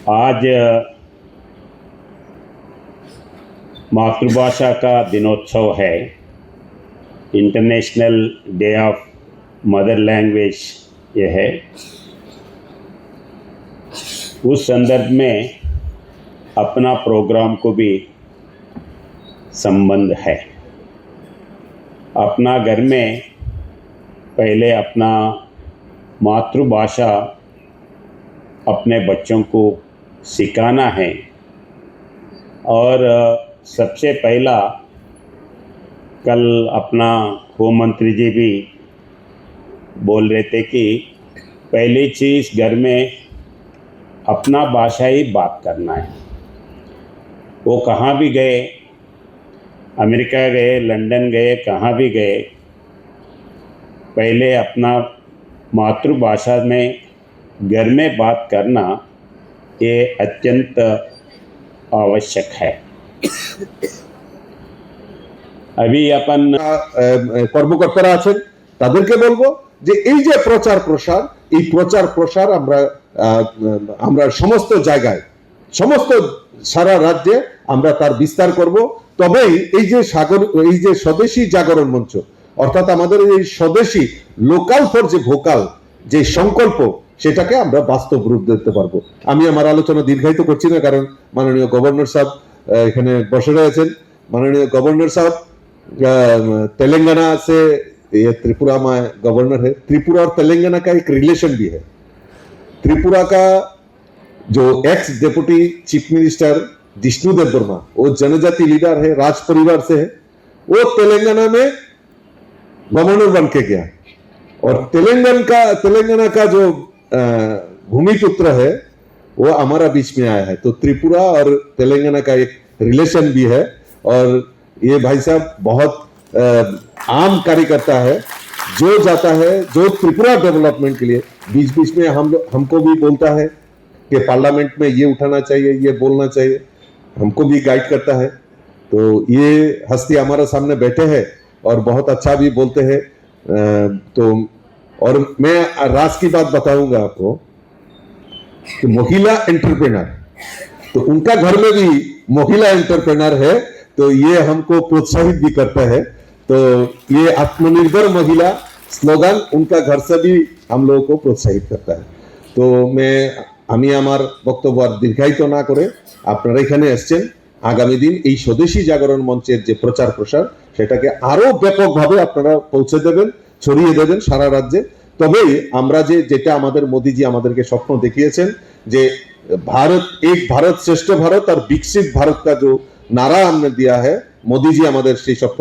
आज मातृभाषा का दिनोत्सव है। International day of mother language ये है। उस संदर्भ में अपना प्रोग्राम को भी संबंध है। अपना घर में पहले अपना मातृभाषा अपने बच्चों को सिखाना है और सबसे पहला कल अपना होम मंत्री जी भी बोल रहे थे कि पहली चीज़ घर में अपना भाषा ही बात करना है। वो कहाँ भी गए, अमेरिका गए, लंदन गए, कहाँ भी गए, पहले अपना मातृभाषा में घर में बात करना ये अत्यंत आवश्यक है। अभी अपन কর্মকর্তারা আছেন তাদেরকে বলবো যে এই যে প্রচার প্রসার আমরা সমস্ত জায়গায় সারা রাজ্যে আমরা তার বিস্তার করব। তবেই এই যে স্বদেশী জাগরণ মঞ্চ অর্থাৎ আমাদের এই স্বদেশী লোকাল ফর যে ভোকাল যে সংকল্প সেটাকে আমরা বাস্তব রূপ দিতে পারবো। আমি আমার আলোচনা দীর্ঘায়িত করছি না, কারণ মাননীয় গভর্নর সাহেব এখানে বসে রয়েছেন। माननीय गवर्नर साहब तेलंगाना से, ये त्रिपुरा में गवर्नर है। त्रिपुरा और तेलंगाना का एक रिलेशन भी है। त्रिपुरा का जो x deputy chief minister Jishnu Debbarma, वो जनजाति लीडर है, राज परिवार से है। वो तेलंगाना में गवर्नर बन के गया और तेलंगाना का जो भूमिपुत्र है वो हमारा बीच में आया है। तो त्रिपुरा और तेलंगाना का एक रिलेशन भी है और ये भाई साहब बहुत आम कार्यकर्ता है, जो जाता है, जो त्रिपुरा डेवलपमेंट के लिए बीच बीच में हमको भी बोलता है कि पार्लियामेंट में ये उठाना चाहिए, ये बोलना चाहिए, हमको भी गाइड करता है। तो ये हस्ती हमारे सामने बैठे हैं और बहुत अच्छा भी बोलते हैं। तो और मैं राज की बात बताऊंगा आपको कि महिला एंटरप्रेनर, तो उनका घर में भी महिला एंटरप्रेनर है, तो ये हमको प्रोत्साहित भी करता है। तो ये आत्मनिर्भर महिला स्लोगान उनका घर से भी हम लोगों को प्रोत्साहित करता है। तो আমি আমার বক্তব্য আর দীর্ঘায়িত না করে আপনারা এখানে এসেছেন, আগামী দিন এই স্বদেশী জাগরণ মঞ্চের যে প্রচার প্রসার সেটাকে আরো ব্যাপকভাবে আপনারা পৌঁছে দেবেন, ছড়িয়ে দেবেন সারা রাজ্যে। তবেই আমরা যেটা আমাদের মোদিজি আমাদেরকে স্বপ্ন দেখিয়েছেন যে भारत एक भारत श्रेष्ठ भारत और विकसित भारत का जो नारा हमने दिया है, मोदी जी हमारे সেই স্বপ্ন